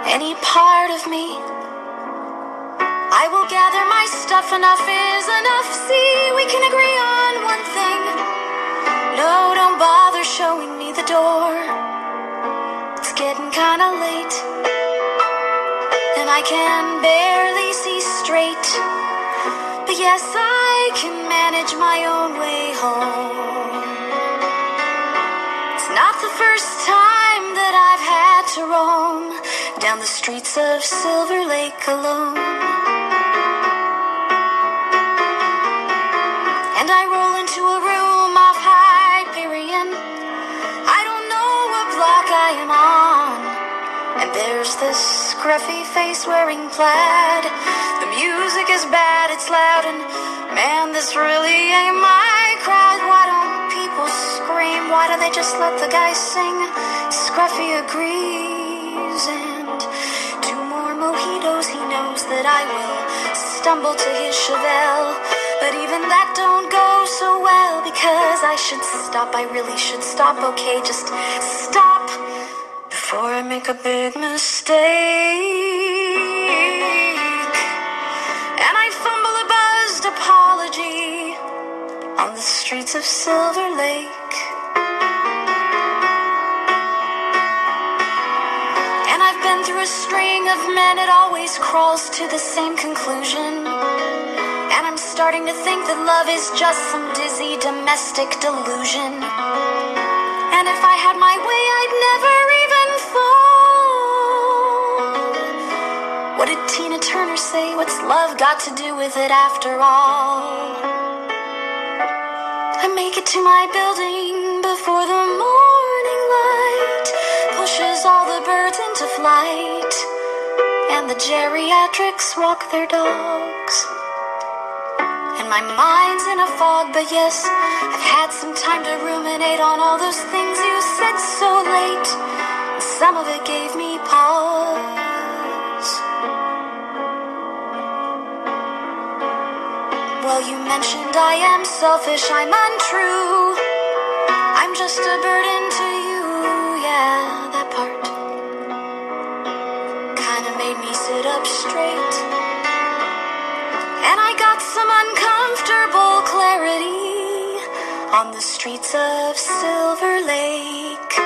any part of me. I will gather my stuff, enough is enough. See, we can agree on one thing. No, don't bother showing me the door. It's getting kinda late, and I can barely see straight. But yes, I can manage my own way home. It's not the first time that I've had to roam down the streets of Silverlake alone. And I roll into a room off Hyperion. I don't know what block I am on. And there's this scruffy face wearing plaid. The music is bad, it's loud, and man, this really ain't my crowd. Why don't people scream? Why don't they just let the guy sing? Scruffy agrees, and 2 more mojitos, he knows that I will stumble to his Chevelle. But even that don't go so well, because I should stop, I really should stop. Okay, just stop before I make a big mistake. And I fumble a buzzed apology on the streets of Silverlake. And I've been through a string of men, it always crawls to the same conclusion. And I'm starting to think that love is just some dizzy domestic delusion. And if I had my way, I'd never even fall. What did Tina Turner say? What's love got to do with it after all? I make it to my building before the morning light pushes all the birds into flight, and the geriatrics walk their dogs. And my mind's in a fog, but yes, I've had some time to ruminate on all those things you said so late. And some of it gave me pause. Well, you mentioned I am selfish, I'm untrue. I'm just a burden to you, yeah, that part kinda made me sit up straight. And I got some uncomfortable clarity on the streets of Silverlake.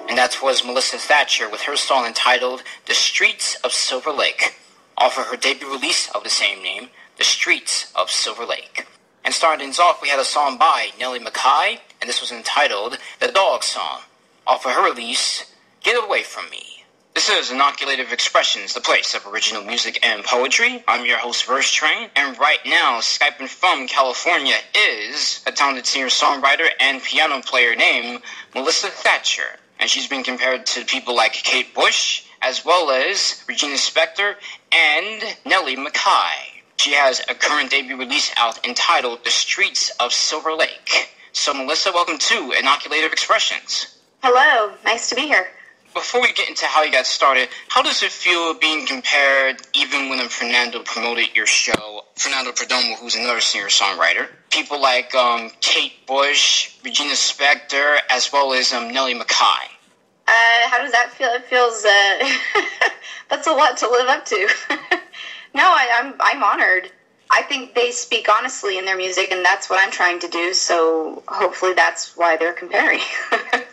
And that was Melissa Thatcher with her song entitled The Streets of Silverlake, off of her debut release of the same name, The Streets of Silverlake. And starting things off, we had a song by Nellie McKay, and this was entitled The Dog Song, off of her release, Get Away From Me. This is Inoculated Expressions, the place of original music and poetry. I'm your host, Verse Train, and right now, Skyping from California is a talented singer-songwriter and piano player named Melissa Thatcher. And she's been compared to people like Kate Bush, as well as Regina Spektor and Nellie McKay. She has a current debut release out entitled The Streets of Silverlake. So Melissa, welcome to Inoculated Expressions. Hello, nice to be here. Before we get into how you got started, how does it feel being compared, even when Fernando promoted your show, Fernando Perdomo, who's another singer-songwriter, people like Kate Bush, Regina Spektor, as well as Nellie McKay? How does that feel? It feels, that's a lot to live up to. No, I'm honored. I think they speak honestly in their music, and that's what I'm trying to do, so hopefully that's why they're comparing.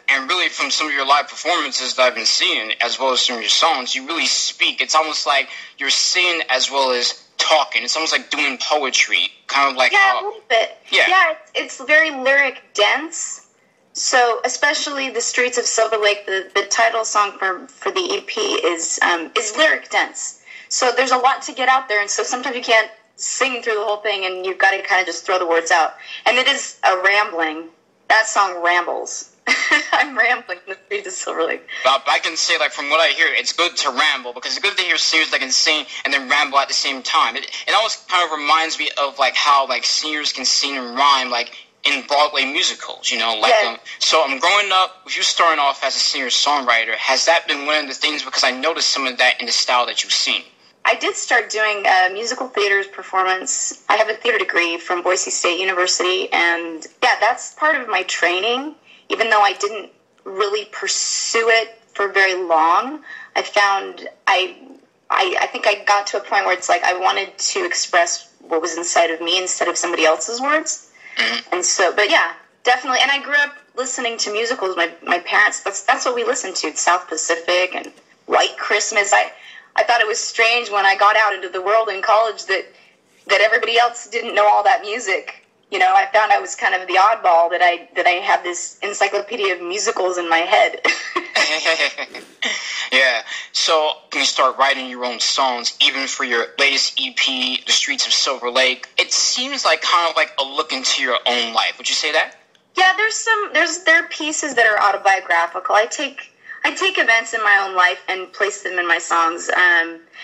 And really, from some of your live performances that I've been seeing, as well as some of your songs, you really speak. It's almost like you're singing as well as talking. It's almost like doing poetry, kind of like a little bit. Yeah, it's very lyric dense. So, especially The Streets of Silverlake, the title song for the EP is lyric dense. So there's a lot to get out there, and so sometimes you can't sing through the whole thing, and you've got to kind of just throw the words out. And it is a rambling. That song rambles. I'm rambling in The Streets of Silverlake. But I can say, like, from what I hear, it's good to ramble, because it's good to hear singers that can sing and then ramble at the same time. It always kind of reminds me of, like, how, like, singers can sing and rhyme, like, in Broadway musicals, you know? Like, yes. So I'm growing up, with you starting off as a singer-songwriter, has that been one of the things, because I noticed some of that in the style that you sing? I did start doing musical theater's performance. I have a theater degree from Boise State University, and yeah, that's part of my training. Even though I didn't really pursue it for very long, I found I think I got to a point where it's like I wanted to express what was inside of me instead of somebody else's words. And so, but yeah, definitely. And I grew up listening to musicals. My parents, that's what we listened to, South Pacific and White Christmas. I thought it was strange when I got out into the world in college that everybody else didn't know all that music. You know, I found I was kind of the oddball, that I had this encyclopedia of musicals in my head. Yeah. So when you start writing your own songs, even for your latest EP, The Streets of Silverlake, it seems like kind of like a look into your own life. Would you say that? Yeah, there are pieces that are autobiographical. I take events in my own life and place them in my songs,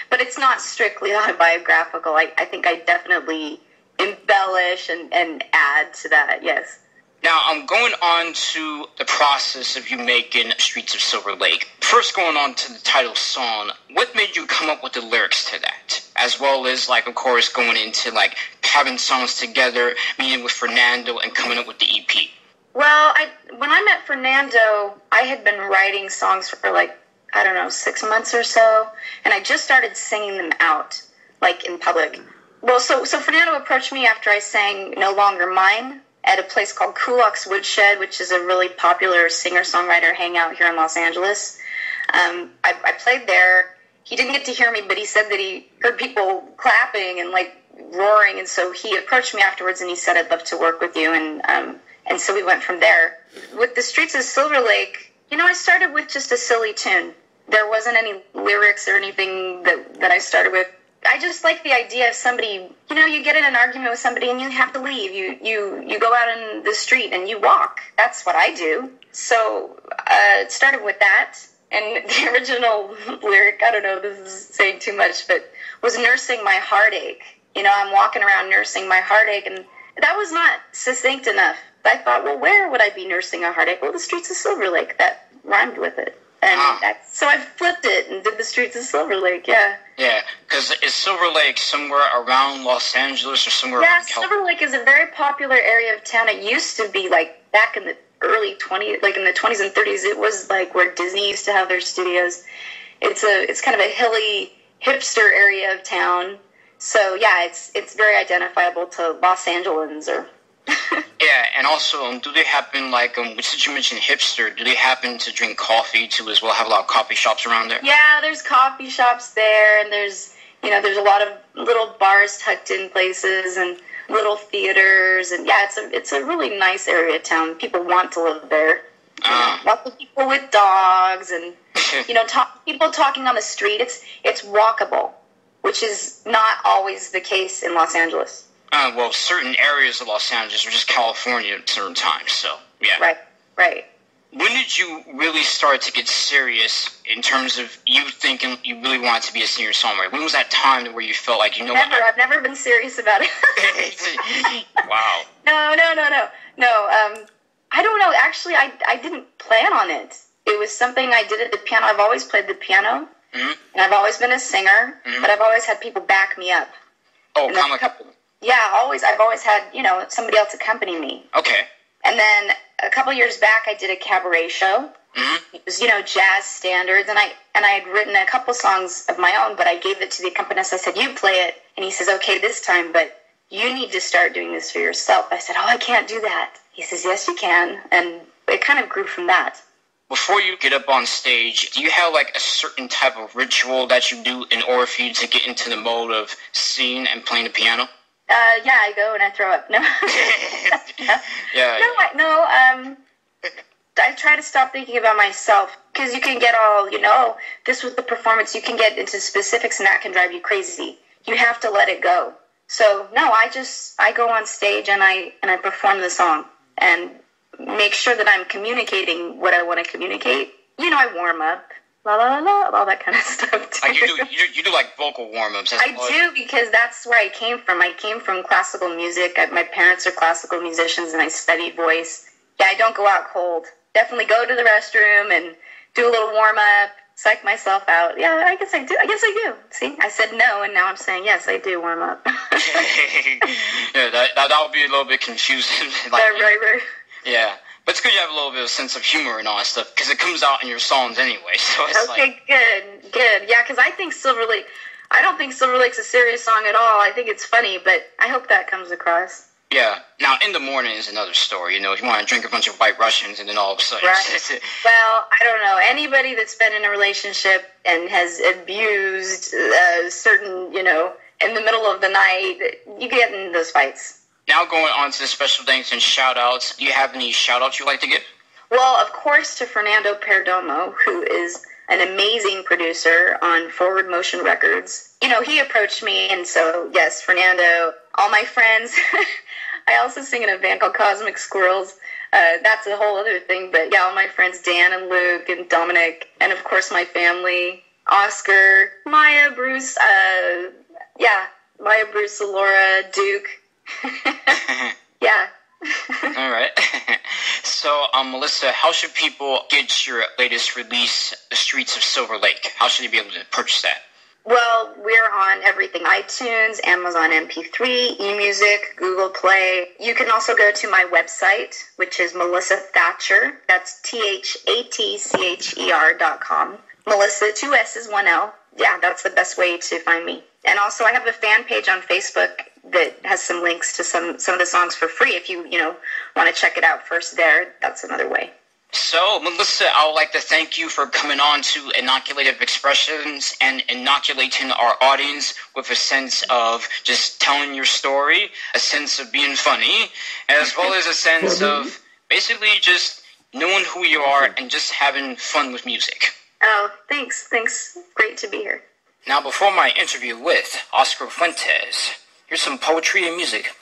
but it's not strictly autobiographical. I think I definitely embellish and add to that, yes. Now, I'm going on to the process of you making Streets of Silverlake. First, going on to the title song, what made you come up with the lyrics to that? As well as, like, of course, going into, like, having songs together, meeting with Fernando, and coming up with the EP. Well, when I met Fernando, I had been writing songs for, like, I don't know, 6 months or so, and I just started singing them out, like, in public. Well, so Fernando approached me after I sang No Longer Mine at a place called Kulak's Woodshed, which is a really popular singer-songwriter hangout here in Los Angeles. I played there. He didn't get to hear me, but he said that he heard people clapping and, like, roaring, and so he approached me afterwards and he said, I'd love to work with you, and so we went from there. With The Streets of Silverlake, you know, I started with just a silly tune. There wasn't any lyrics or anything that I started with. I just like the idea of somebody, you know, you get in an argument with somebody and you have to leave. You go out in the street and you walk. That's what I do. So it started with that. And the original lyric, I don't know, this is saying too much, but was nursing my heartache. You know, I'm walking around nursing my heartache, and that was not succinct enough. I thought, well, where would I be nursing a heartache? Well, the Streets of Silverlake. That rhymed with it. And so I flipped it and did The Streets of Silverlake, yeah. Yeah, because is Silverlake somewhere around Los Angeles or somewhere around California? Silverlake is a very popular area of town. It used to be, like, back in the early 20s, like in the 20s and 30s, it was, like, where Disney used to have their studios. It's kind of a hilly, hipster area of town. So, yeah, it's very identifiable to Los Angeles or... Yeah, and also, do they happen, like, since you mentioned hipster, do they happen to drink coffee, too, as well? Have a lot of coffee shops around there? Yeah, there's coffee shops there, and there's a lot of little bars tucked in places, and little theaters, and yeah, it's a really nice area of town. People want to live there. Lots of people with dogs, and, people talking on the street. It's walkable, which is not always the case in Los Angeles. Well, certain areas of Los Angeles are just California at certain times, so, yeah. Right. When did you really start to get serious in terms of you thinking you really wanted to be a singer-songwriter? When was that time where you felt like, I've never been serious about it. Wow. No. I don't know. Actually, I didn't plan on it. It was something I did at the piano. I've always played the piano, and I've always been a singer, but I've always had people back me up. Oh, kind of like... Yeah, I've always had, somebody else accompany me. Okay. And then a couple years back, I did a cabaret show. Mm-hmm. It was, jazz standards, and I had written a couple songs of my own, but I gave it to the accompanist. I said, you play it. And he says, okay, this time, but you need to start doing this for yourself. I said, I can't do that. He says, yes, you can. And it kind of grew from that. Before you get up on stage, do you have, like, a certain type of ritual that you do in order for you to get into the mode of singing and playing the piano? Yeah, I go and I throw up. No. Yeah. I try to stop thinking about myself, because you can get all, this was the performance. You can get into specifics, and that can drive you crazy. You have to let it go. So, no, I go on stage and I perform the song and make sure that I'm communicating what I want to communicate. I warm up. La la la, all that kind of stuff too. You do like vocal warm-ups. I do, because that's where I came from. I came from classical music. My parents are classical musicians, and I studied voice. Yeah, I don't go out cold. Definitely go to the restroom and do a little warm-up, psych myself out. Yeah, I guess I do. See, I said no, and now I'm saying yes, I do warm up. Yeah, that would be a little bit confusing. Like, right. Yeah, but it's good you have a little bit of sense of humor and all that stuff, because it comes out in your songs anyway, so it's good. Yeah, because I don't think Silver Lake's a serious song at all. I think it's funny, but I hope that comes across. Yeah. Now, In the Morning is another story. You want to drink a bunch of White Russians and then all of a sudden... Right. Well, I don't know. Anybody that's been in a relationship and has abused certain, in the middle of the night, you get in those fights. Now going on to the special thanks and shout-outs. Do you have any shout-outs you'd like to give? Well, of course, to Fernando Perdomo, who is an amazing producer on Forward Motion Records. He approached me, and so, yes, Fernando, all my friends... I also sing in a band called Cosmic Squirrels. That's a whole other thing. But yeah, all my friends, Dan and Luke and Dominic, and of course my family, Oscar, Maya, Bruce, Laura, Duke. Yeah. All right. So, Melissa, how should people get your latest release, The Streets of Silverlake? How should they be able to purchase that? Well, we're on everything: iTunes, Amazon MP3, eMusic, Google Play. You can also go to my website, which is Melissa Thatcher. That's THATCHER.com. Melissa, 2 S's, 1 L. Yeah, that's the best way to find me. And also, I have a fan page on Facebook that has some links to some of the songs for free. If you want to check it out first there, that's another way. So, Melissa, I would like to thank you for coming on to Inoculated Expressions and inoculating our audience with a sense of just telling your story, a sense of being funny, as well as a sense of basically just knowing who you are and just having fun with music. Oh, thanks. Great to be here. Now, before my interview with Oscar Fuentes, here's some poetry and music.